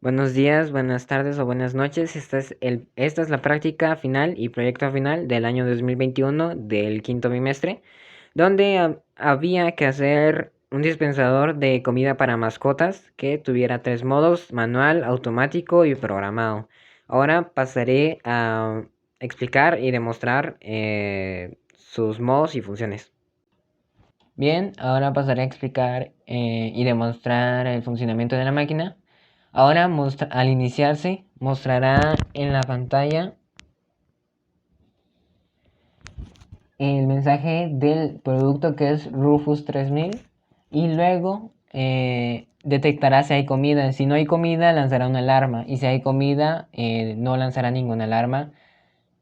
Buenos días, buenas tardes o buenas noches. Esta es la práctica final y proyecto final del año 2021 del quinto bimestre, donde había que hacer un dispensador de comida para mascotas que tuviera tres modos: manual, automático y programado. Ahora pasaré a explicar y demostrar sus modos y funciones. Bien, ahora pasaré a explicar y demostrar el funcionamiento de la máquina. Ahora al iniciarse mostrará en la pantalla el mensaje del producto, que es Rufus 3000, y luego detectará si hay comida. Si no hay comida, lanzará una alarma, y si hay comida, no lanzará ninguna alarma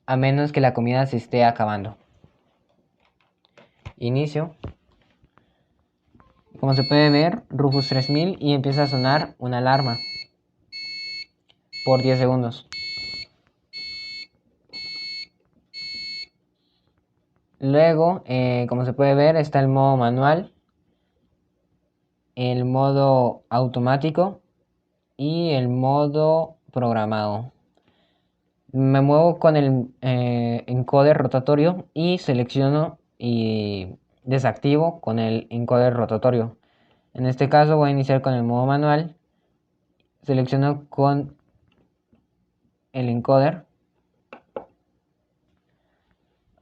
a menos que la comida se esté acabando. Inicio. Como se puede ver, Rufus 3000, y empieza a sonar una alarma por 10 segundos. Luego, como se puede ver, está el modo manual, el modo automático y el modo programado. Me muevo con el encoder rotatorio y selecciono y desactivo con el encoder rotatorio. En este caso voy a iniciar con el modo manual, selecciono con el encoder.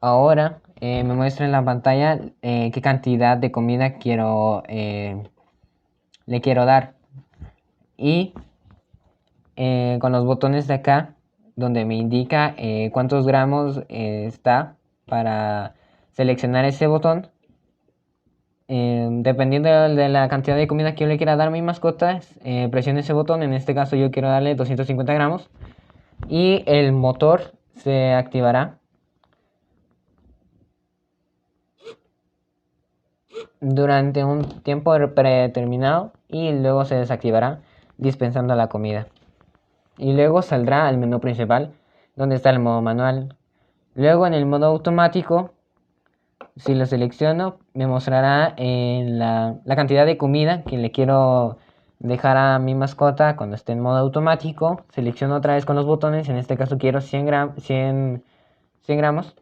Ahora me muestra en la pantalla qué cantidad de comida le quiero dar. Y con los botones de acá, donde me indica cuántos gramos está, para seleccionar ese botón, dependiendo de la cantidad de comida que yo le quiera dar a mi mascota, presiono ese botón. En este caso yo quiero darle 250 gramos y el motor se activará durante un tiempo predeterminado y luego se desactivará dispensando la comida. Y luego saldrá al menú principal, donde está el modo manual. Luego en el modo automático, si lo selecciono, me mostrará la cantidad de comida que le quiero dejar a mi mascota cuando esté en modo automático. Selecciono otra vez con los botones, en este caso quiero 100 gramos.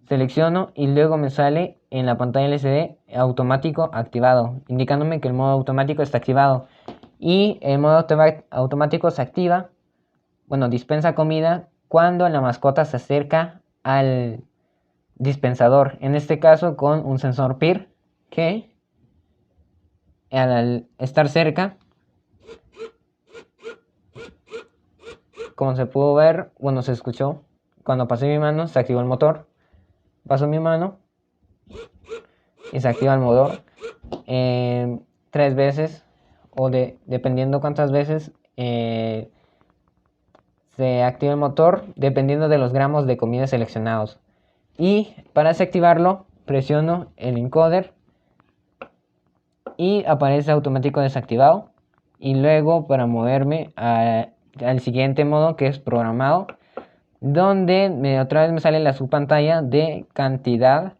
Selecciono y luego me sale en la pantalla LCD automático activado, indicándome que el modo automático está activado. Y el modo automático se activa, dispensa comida cuando la mascota se acerca al dispensador, en este caso con un sensor PIR, que al estar cerca, como se pudo ver, se escuchó, cuando pasé mi mano se activó el motor. Paso mi mano y se activa el motor 3 veces, o dependiendo cuántas veces se activa el motor, dependiendo de los gramos de comida seleccionados. Y para desactivarlo, presiono el encoder y aparece automático desactivado. Y luego, para moverme al siguiente modo, que es programado, donde otra vez me sale la subpantalla de cantidad.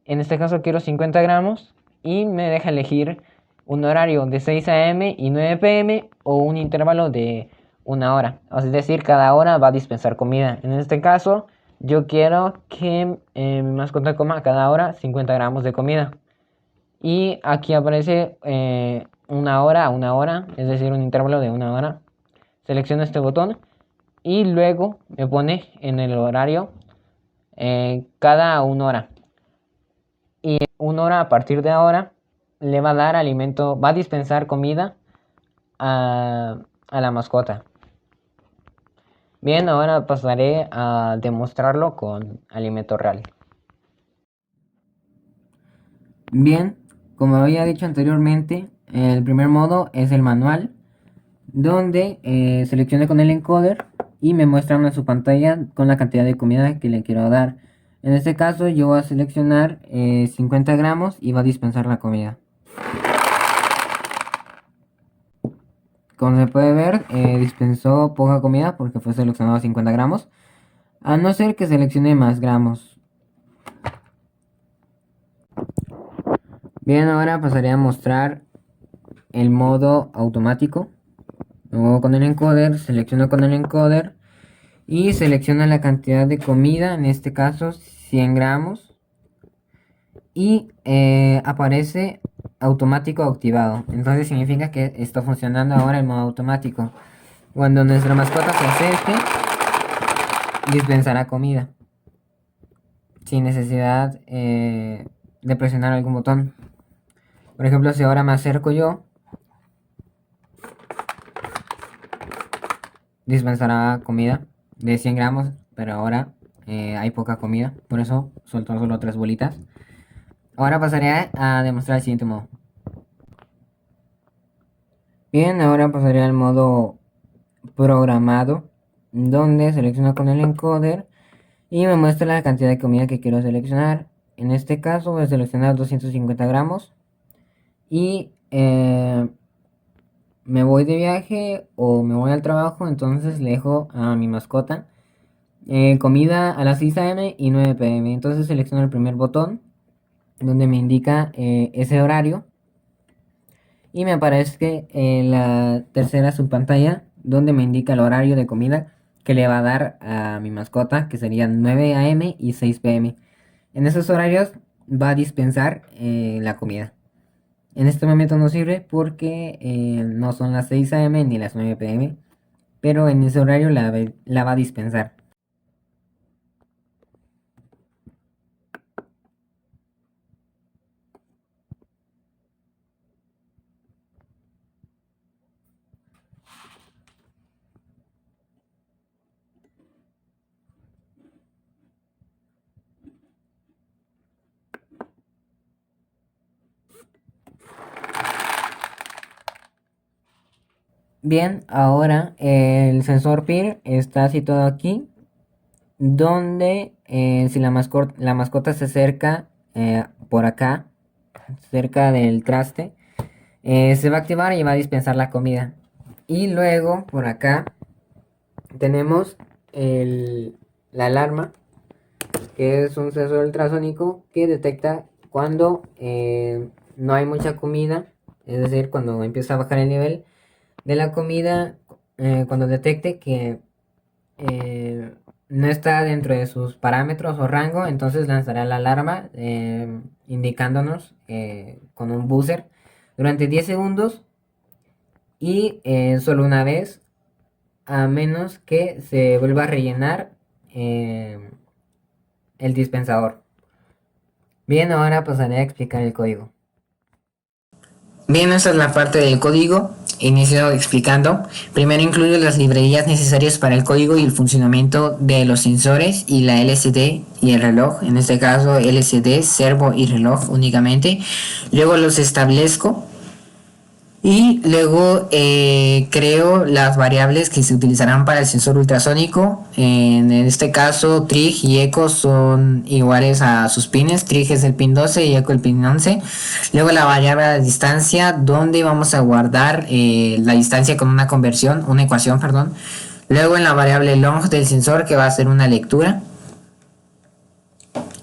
En este caso quiero 50 gramos y me deja elegir un horario de 6 a.m. y 9 p.m. o un intervalo de una hora. Es decir, cada hora va a dispensar comida. En este caso, yo quiero que mi mascota coma cada hora 50 gramos de comida. Y aquí aparece una hora a una hora, es decir, un intervalo de una hora. Selecciono este botón y luego me pone en el horario cada una hora. Y una hora a partir de ahora le va a dar alimento, va a dispensar comida a la mascota. Bien, ahora pasaré a demostrarlo con alimento real. Bien, como había dicho anteriormente, el primer modo es el manual, donde selecciono con el encoder y me muestra en su pantalla con la cantidad de comida que le quiero dar. En este caso yo voy a seleccionar 50 gramos y va a dispensar la comida. Como se puede ver, dispensó poca comida porque fue seleccionado 50 gramos, a no ser que seleccione más gramos. Bien, ahora pasaré a mostrar el modo automático, Luego con el encoder, selecciono con el encoder y selecciono la cantidad de comida, en este caso 100 gramos. Y aparece automático activado. Entonces significa que está funcionando ahora en modo automático. Cuando nuestra mascota se acerque, dispensará comida. Sin necesidad de presionar algún botón. Por ejemplo, si ahora me acerco yo, dispensará comida de 100 gramos, pero ahora hay poca comida, por eso suelto solo 3 bolitas. Ahora pasaré a demostrar el siguiente modo. Bien, ahora pasaré al modo programado, donde selecciono con el encoder y me muestra la cantidad de comida que quiero seleccionar. En este caso voy a seleccionar 250 gramos y me voy de viaje o me voy al trabajo, entonces le dejo a mi mascota comida a las 6 a.m. y 9 p.m. Entonces selecciono el primer botón donde me indica ese horario y me aparece la tercera subpantalla donde me indica el horario de comida que le va a dar a mi mascota, que serían 9 a.m. y 6 p.m. En esos horarios va a dispensar la comida. En este momento no sirve porque no son las 6 a.m. ni las 9 p.m. Pero en ese horario la va a dispensar. Bien, ahora el sensor PIR está situado aquí, donde si la mascota se acerca por acá, cerca del traste, se va a activar y va a dispensar la comida. Y luego por acá tenemos la alarma, que es un sensor ultrasónico que detecta cuando no hay mucha comida, es decir, cuando empieza a bajar el nivel de la comida, cuando detecte que no está dentro de sus parámetros o rango, entonces lanzará la alarma indicándonos con un buzzer durante 10 segundos y solo una vez, a menos que se vuelva a rellenar el dispensador. Bien, ahora pasaré a explicar el código. Bien, esta es la parte del código. Inicio explicando. Primero incluyo las librerías necesarias para el código y el funcionamiento de los sensores y la LCD y el reloj. En este caso LCD, servo y reloj únicamente. Luego los establezco. Y luego creo las variables que se utilizarán para el sensor ultrasónico. En este caso, trig y eco son iguales a sus pines. Trig es el pin 12 y eco el pin 11. Luego la variable de distancia, donde vamos a guardar la distancia con una conversión, una ecuación, perdón. Luego en la variable long del sensor, que va a ser una lectura.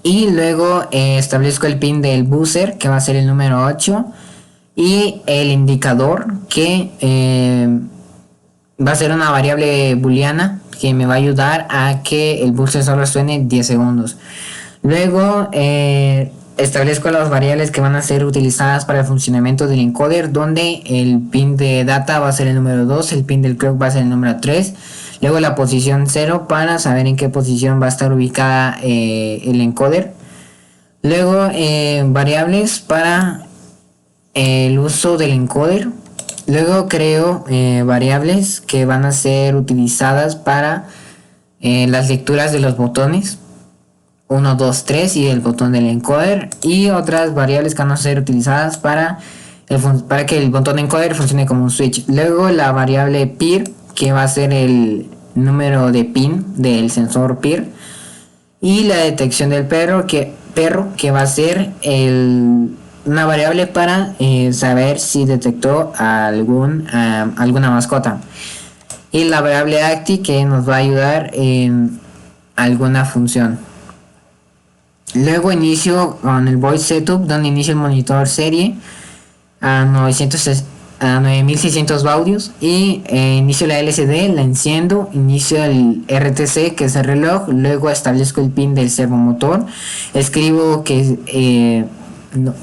Y luego establezco el pin del buzzer, que va a ser el número 8. Y el indicador, que va a ser una variable booleana que me va a ayudar a que el buzzer solo suene 10 segundos. Luego establezco las variables que van a ser utilizadas para el funcionamiento del encoder, donde el pin de data va a ser el número 2, el pin del clock va a ser el número 3. Luego la posición 0 para saber en qué posición va a estar ubicada el encoder. Luego variables para el uso del encoder. Luego creo variables que van a ser utilizadas para las lecturas de los botones 1, 2, 3 y el botón del encoder, y otras variables que van a ser utilizadas para que el botón encoder funcione como un switch. Luego la variable PIR, que va a ser el número de pin del sensor PIR, y la detección del perro que va a ser una variable para saber si detectó alguna mascota, y la variable acti, que nos va a ayudar en alguna función. Luego inicio con el voice setup, donde inicio el monitor serie a a 9600 baudios y inicio la LCD, la enciendo, inicio el RTC que es el reloj, luego establezco el pin del servomotor, escribo que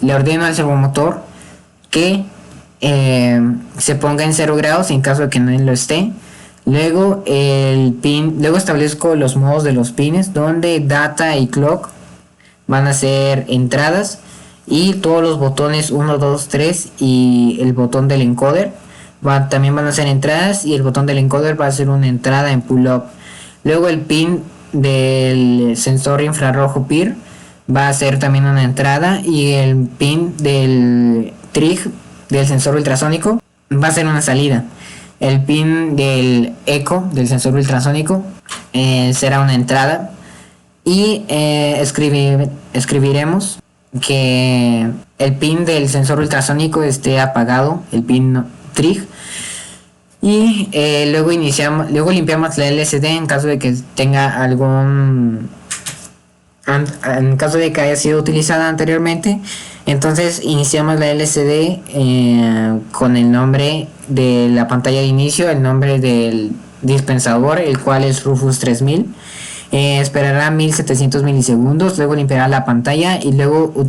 le ordeno al servomotor que se ponga en 0 grados en caso de que no lo esté. Luego luego establezco los modos de los pines donde data y clock van a ser entradas y todos los botones 1, 2, 3 y el botón del encoder también van a ser entradas y el botón del encoder va a ser una entrada en pull up. Luego el pin del sensor infrarrojo PIR va a ser también una entrada y el pin del trig del sensor ultrasónico va a ser una salida. El pin del eco del sensor ultrasónico será una entrada y escribiremos que el pin del sensor ultrasónico esté apagado, el pin trig, y luego limpiamos la LCD en caso de que tenga en caso de que haya sido utilizada anteriormente. Entonces iniciamos la LCD con el nombre de la pantalla de inicio, el nombre del dispensador, el cual es Rufus 3000. Esperará 1700 milisegundos, luego limpiará la pantalla y luego yo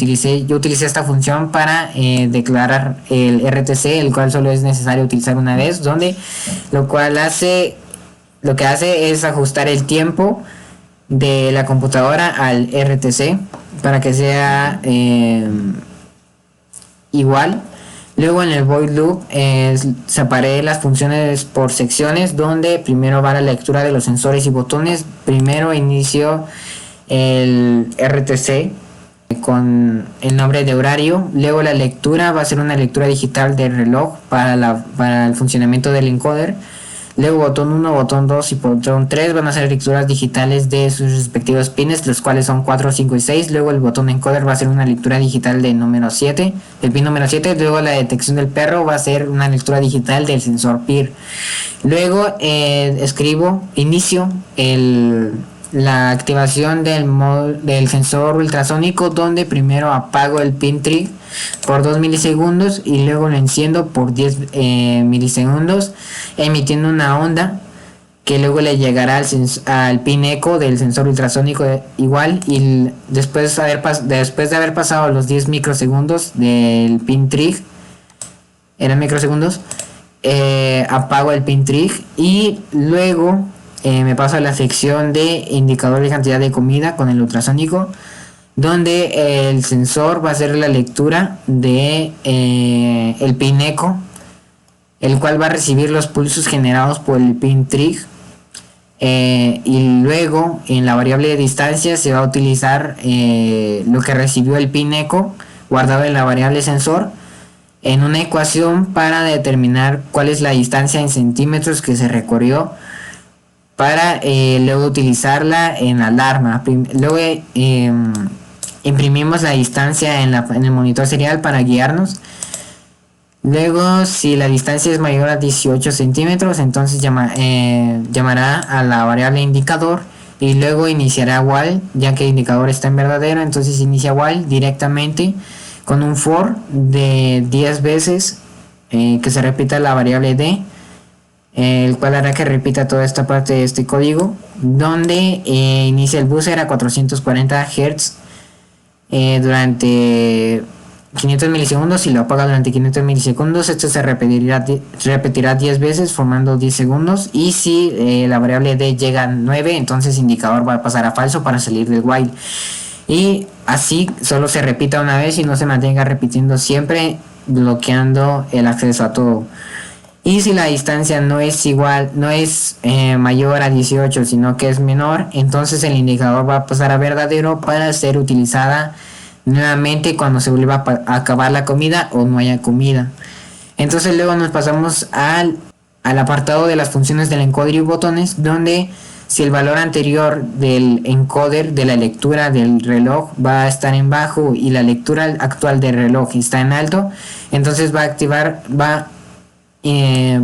utilicé esta función para declarar el RTC, el cual solo es necesario utilizar una vez, lo que hace es ajustar el tiempo de la computadora al RTC para que sea igual. Luego en el void loop separé las funciones por secciones, donde primero va la lectura de los sensores y botones. Primero inicio el RTC con el nombre de horario, luego la lectura va a ser una lectura digital del reloj para el funcionamiento del encoder. Luego botón 1, botón 2 y botón 3 van a ser lecturas digitales de sus respectivos pines, los cuales son 4, 5 y 6. Luego el botón encoder va a ser una lectura digital del número 7, el pin número 7. Luego la detección del perro va a ser una lectura digital del sensor PIR. Luego inicio la activación del sensor ultrasónico, donde primero apago el pin trig por 2 milisegundos y luego lo enciendo por 10 milisegundos, emitiendo una onda que luego le llegará al pin eco del sensor ultrasónico igual, y después de haber pasado los 10 microsegundos del pin trig, eran microsegundos, apago el pin trig y luego me paso a la sección de indicador de cantidad de comida con el ultrasónico, donde el sensor va a hacer la lectura de el pin eco, el cual va a recibir los pulsos generados por el pin trig, y luego en la variable de distancia se va a utilizar lo que recibió el pin eco guardado en la variable sensor en una ecuación para determinar cuál es la distancia en centímetros que se recorrió, para luego utilizarla en alarma. Luego imprimimos la distancia en el monitor serial para guiarnos. Luego, si la distancia es mayor a 18 centímetros, entonces llamará a la variable indicador y luego iniciará while, ya que el indicador está en verdadero. Entonces inicia while directamente con un for de 10 veces que se repita la variable d, el cual hará que repita toda esta parte de este código, donde inicia el buzzer a 440 Hz durante 500 milisegundos y lo apaga durante 500 milisegundos. Esto se repetirá 10 veces formando 10 segundos, y si la variable d llega a 9, entonces el indicador va a pasar a falso para salir del while, y así solo se repita una vez y no se mantenga repitiendo siempre, bloqueando el acceso a todo. Y si la distancia no es mayor a 18, sino que es menor, entonces el indicador va a pasar a verdadero para ser utilizada nuevamente cuando se vuelva a acabar la comida o no haya comida. Entonces luego nos pasamos al apartado de las funciones del encoder y botones, donde si el valor anterior del encoder de la lectura del reloj va a estar en bajo y la lectura actual del reloj está en alto, entonces va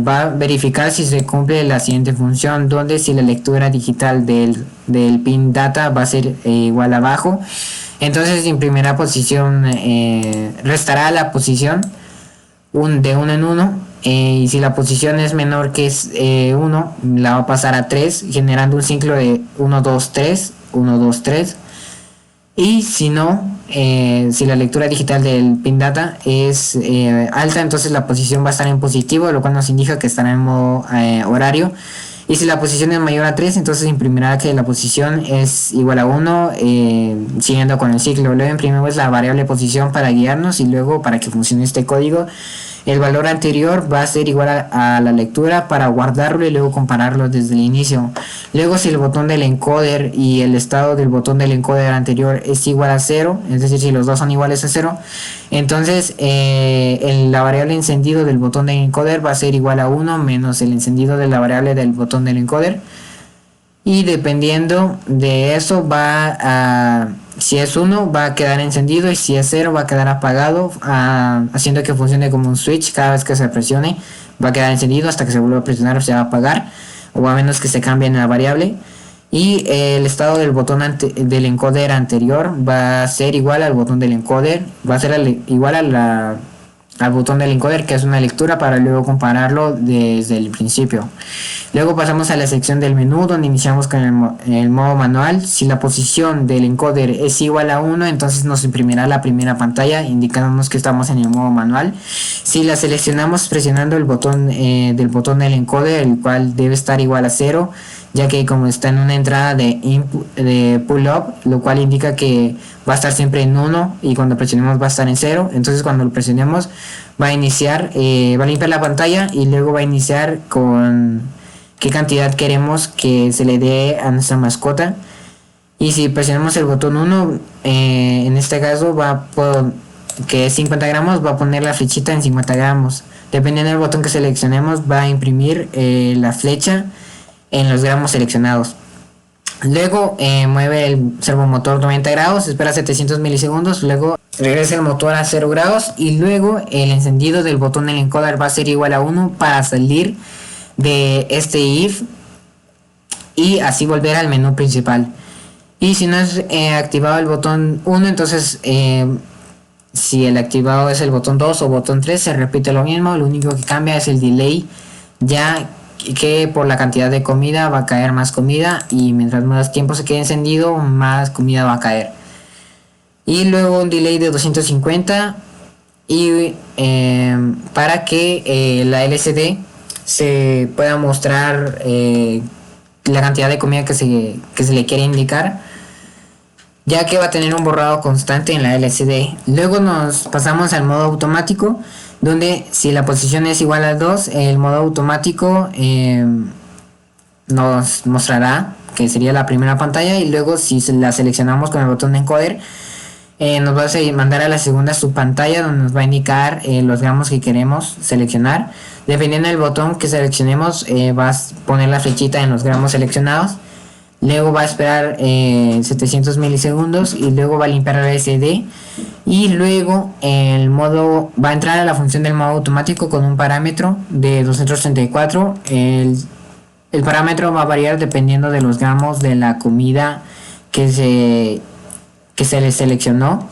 a verificar si se cumple la siguiente función, donde si la lectura digital del pin data va a ser igual a bajo, entonces imprimirá posición, restará la posición de 1 en 1 y si la posición es menor que es 1, la va a pasar a 3, generando un ciclo de 1, 2, 3, 1, 2, 3. Y si no, si la lectura digital del pin data es alta, entonces la posición va a estar en positivo, lo cual nos indica que estará en modo horario. Y si la posición es mayor a 3, entonces imprimirá que la posición es igual a 1, siguiendo con el ciclo. Luego imprimimos la variable posición para guiarnos, y luego, para que funcione este código, el valor anterior va a ser igual a la lectura para guardarlo y luego compararlo desde el inicio. Luego, si el botón del encoder y el estado del botón del encoder anterior es igual a 0, es decir, si los dos son iguales a 0, entonces la variable encendido del botón del encoder va a ser igual a 1 menos el encendido de la variable del botón del encoder. Y dependiendo de eso, si es 1 va a quedar encendido, y si es 0 va a quedar apagado, haciendo que funcione como un switch. Cada vez que se presione va a quedar encendido hasta que se vuelva a presionar o se va a apagar, o a menos que se cambie en la variable. Y el estado del botón del encoder anterior va a ser igual al botón del encoder, va a ser igual al botón del encoder, que es una lectura, para luego compararlo desde el principio. Luego pasamos a la sección del menú, donde iniciamos con el modo manual. Si la posición del encoder es igual a 1, entonces nos imprimirá la primera pantalla indicándonos que estamos en el modo manual. Si la seleccionamos presionando el botón del encoder, el cual debe estar igual a 0, ya que como está en una entrada de pull up, lo cual indica que va a estar siempre en 1, y cuando presionemos va a estar en 0. Entonces cuando lo presionemos va a iniciar, va a limpiar la pantalla, y luego va a iniciar con qué cantidad queremos que se le dé a nuestra mascota. Y si presionamos el botón 1, en este caso que es 50 gramos, va a poner la flechita en 50 gramos. Dependiendo del botón que seleccionemos, va a imprimir la flecha en los gramos seleccionados. Luego mueve el servomotor 90 grados, espera 700 milisegundos, luego regresa el motor a 0 grados, y luego el encendido del botón del encoder va a ser igual a 1 para salir de este if y así volver al menú principal. Y si no es activado el botón 1, entonces si el activado es el botón 2 o botón 3, se repite lo mismo. Lo único que cambia es el delay, ya que por la cantidad de comida va a caer más comida, y mientras más tiempo se quede encendido, más comida va a caer. Y luego un delay de 250, y para que la LCD se pueda mostrar la cantidad de comida que se le quiere indicar, ya que va a tener un borrado constante en la LCD. Luego nos pasamos al modo automático, donde si la posición es igual a 2, el modo automático nos mostrará que sería la primera pantalla, y luego si la seleccionamos con el botón de encoder, nos va a mandar a la segunda subpantalla, donde nos va a indicar los gramos que queremos seleccionar. Dependiendo del botón que seleccionemos, va a poner la flechita en los gramos seleccionados. Luego va a esperar 700 milisegundos, y luego va a limpiar el SD, y luego va a entrar a la función del modo automático con un parámetro de 234. El parámetro va a variar dependiendo de los gramos de la comida que se le seleccionó.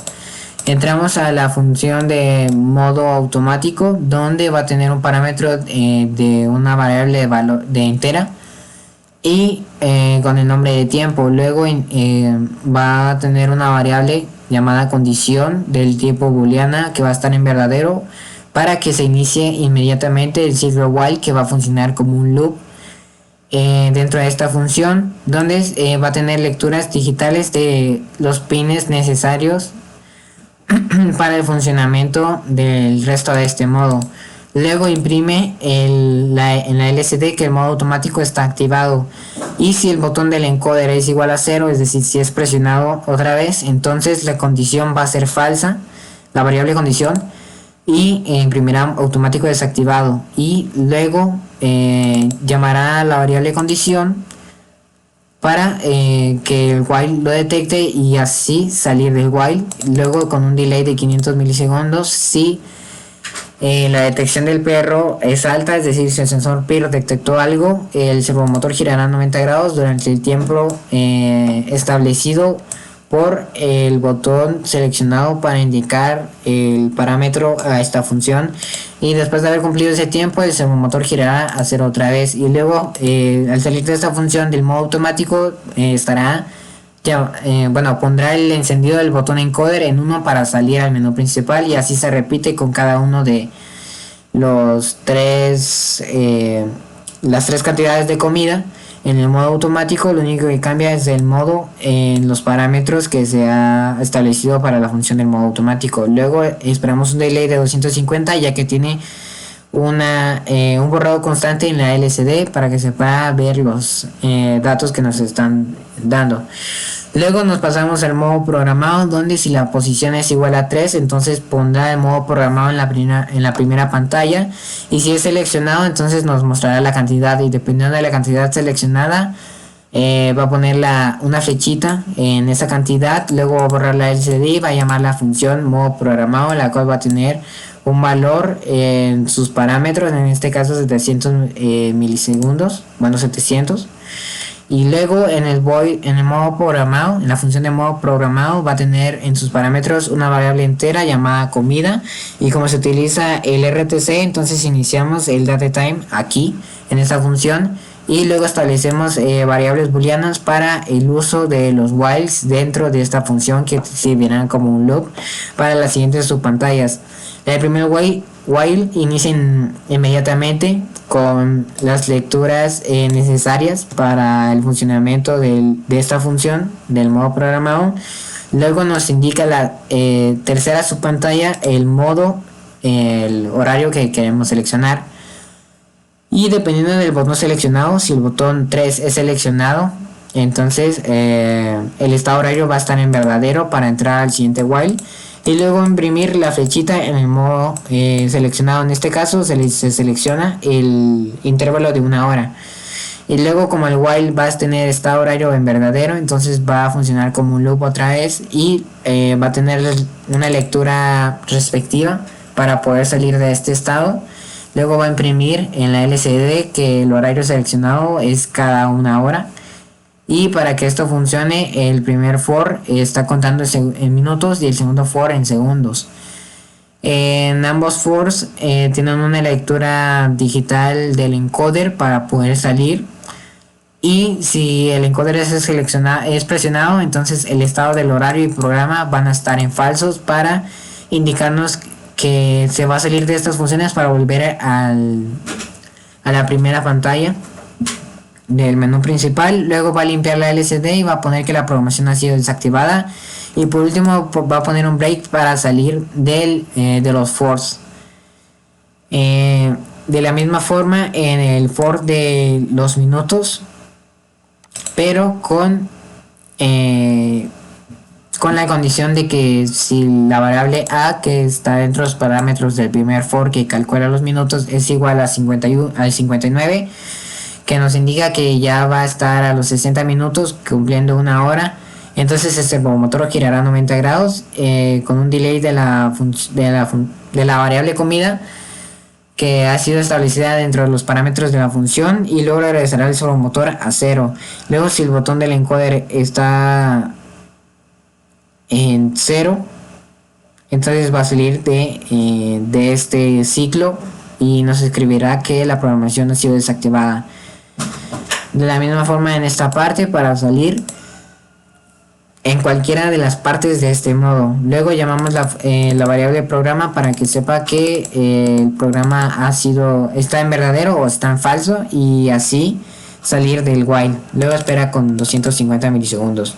Entramos a la función de modo automático, donde va a tener un parámetro de una variable de valor de entera, y con el nombre de tiempo. Luego va a tener una variable llamada condición del tipo booleana, que va a estar en verdadero, para que se inicie inmediatamente el ciclo while, que va a funcionar como un loop dentro de esta función, donde va a tener lecturas digitales de los pines necesarios para el funcionamiento del resto de este modo. Luego imprime en la LCD que el modo automático está activado, y si el botón del encoder es igual a 0, es decir, si es presionado otra vez, entonces la condición va a ser falsa, la variable condición, y imprimirá automático desactivado. Y luego llamará a la variable condición para que el while lo detecte, y así salir del while. Luego, con un delay de 500 milisegundos, si la detección del perro es alta, es decir, si el sensor PIR detectó algo, el servomotor girará 90 grados durante el tiempo establecido por el botón seleccionado para indicar el parámetro a esta función, y después de haber cumplido ese tiempo el servomotor girará a 0 otra vez, y luego al salir de esta función del modo automático pondrá el encendido del botón encoder en 1 para salir al menú principal, y así se repite con cada uno de las tres cantidades de comida. En el modo automático lo único que cambia es el modo en los parámetros que se ha establecido para la función del modo automático. Luego esperamos un delay de 250, ya que tiene un borrado constante en la LCD para que se pueda ver los datos que nos están dando. Luego nos pasamos al modo programado, donde si la posición es igual a 3, entonces pondrá el modo programado en la primera pantalla, y si es seleccionado, entonces nos mostrará la cantidad, y dependiendo de la cantidad seleccionada va a poner una flechita en esa cantidad. Luego va a borrar la LCD y va a llamar la función modo programado, la cual va a tener un valor en sus parámetros, en este caso 700 milisegundos, 700. Y luego en el modo programado, en la función de modo programado, va a tener en sus parámetros una variable entera llamada comida, y como se utiliza el RTC, entonces iniciamos el datetime aquí en esta función, y luego establecemos variables booleanas para el uso de los whiles dentro de esta función, que servirán como un loop para las siguientes subpantallas. El primer while inicia inmediatamente con las lecturas necesarias para el funcionamiento de esta función del modo programado. Luego nos indica la tercera subpantalla el horario que queremos seleccionar, y dependiendo del botón seleccionado, si el botón 3 es seleccionado, entonces el estado horario va a estar en verdadero para entrar al siguiente while, y luego imprimir la flechita en el modo seleccionado. En este caso se selecciona el intervalo de 1 hora, y luego como el while va a tener estado horario en verdadero, entonces va a funcionar como un loop otra vez, y va a tener una lectura respectiva para poder salir de este estado. Luego va a imprimir en la LCD que el horario seleccionado es cada 1 hora. Y para que esto funcione, el primer for está contando en minutos y el segundo for en segundos. En ambos fors tienen una lectura digital del encoder para poder salir. Y si el encoder es presionado, entonces el estado del horario y programa van a estar en falsos para indicarnos que se va a salir de estas funciones para volver a la primera pantalla del menú principal. Luego va a limpiar la LCD y va a poner que la programación ha sido desactivada, y por último va a poner un break para salir de los fors. De la misma forma en el for de los minutos, pero con la condición de que si la variable a, que está dentro de los parámetros del primer for que calcula los minutos, es igual a 59, que nos indica que ya va a estar a los 60 minutos cumpliendo 1 hora, entonces el servomotor girará 90 grados con un delay de la variable comida que ha sido establecida dentro de los parámetros de la función, y luego regresará el servomotor a 0. Luego, si el botón del encoder está en 0, entonces va a salir de este ciclo y nos escribirá que la programación ha sido desactivada. De la misma forma en esta parte, para salir en cualquiera de las partes de este modo. Luego llamamos la variable programa para que sepa que el programa está en verdadero o está en falso, y así salir del while. Luego espera con 250 milisegundos.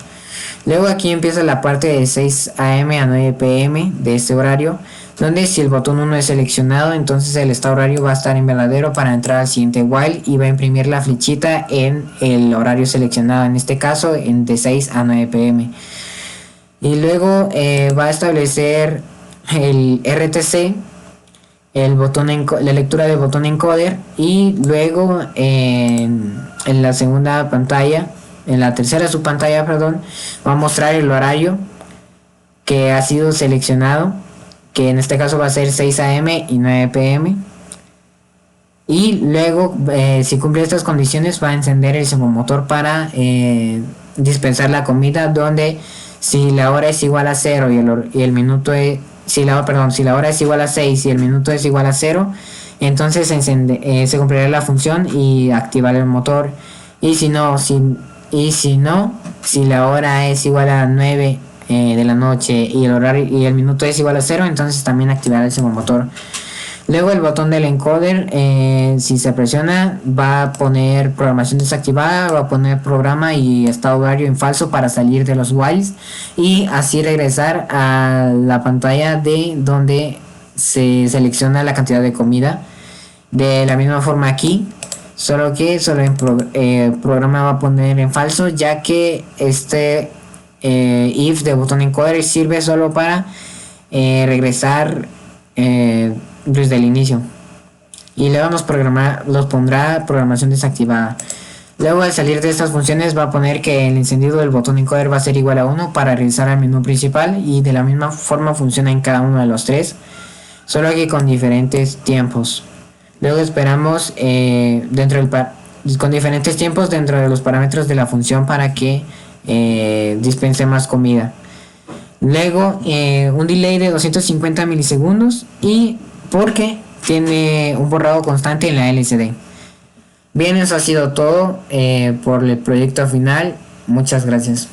Luego aquí empieza la parte de 6 AM a 9 PM de este horario, donde si el botón 1 es seleccionado, entonces el estado horario va a estar en verdadero para entrar al siguiente while, y va a imprimir la flechita en el horario seleccionado, en este caso de 6 a 9 PM. Y luego va a establecer el RTC, la lectura del botón encoder, y luego en la segunda pantalla, en la tercera subpantalla, va a mostrar el horario que ha sido seleccionado, que en este caso va a ser 6 AM y 9 PM. Y luego, si cumple estas condiciones, va a encender el servomotor para dispensar la comida, donde Si la hora es igual a 0 y el minuto es, si la hora es igual a 6 y el minuto es igual a 0, entonces se cumplirá la función y activar el motor. Y si no, si la hora es igual a 9 de la noche y el horario y el minuto es igual a 0, entonces también activará el motor. Luego el botón del encoder, si se presiona, va a poner programación desactivada, va a poner programa y estado horario en falso para salir de los whiles y así regresar a la pantalla de donde se selecciona la cantidad de comida. De la misma forma aquí, solo que el programa va a poner en falso, ya que este if de botón encoder sirve solo para regresar desde el inicio, y luego nos pondrá programación desactivada. Luego, al salir de estas funciones, va a poner que el encendido del botón encoder va a ser igual a 1 para regresar al menú principal, y de la misma forma funciona en cada uno de los tres, solo que con diferentes tiempos. Luego esperamos con diferentes tiempos dentro de los parámetros de la función para que dispense más comida. Luego un delay de 250 milisegundos y porque tiene un borrado constante en la LCD. Bien, eso ha sido todo por el proyecto final. Muchas gracias.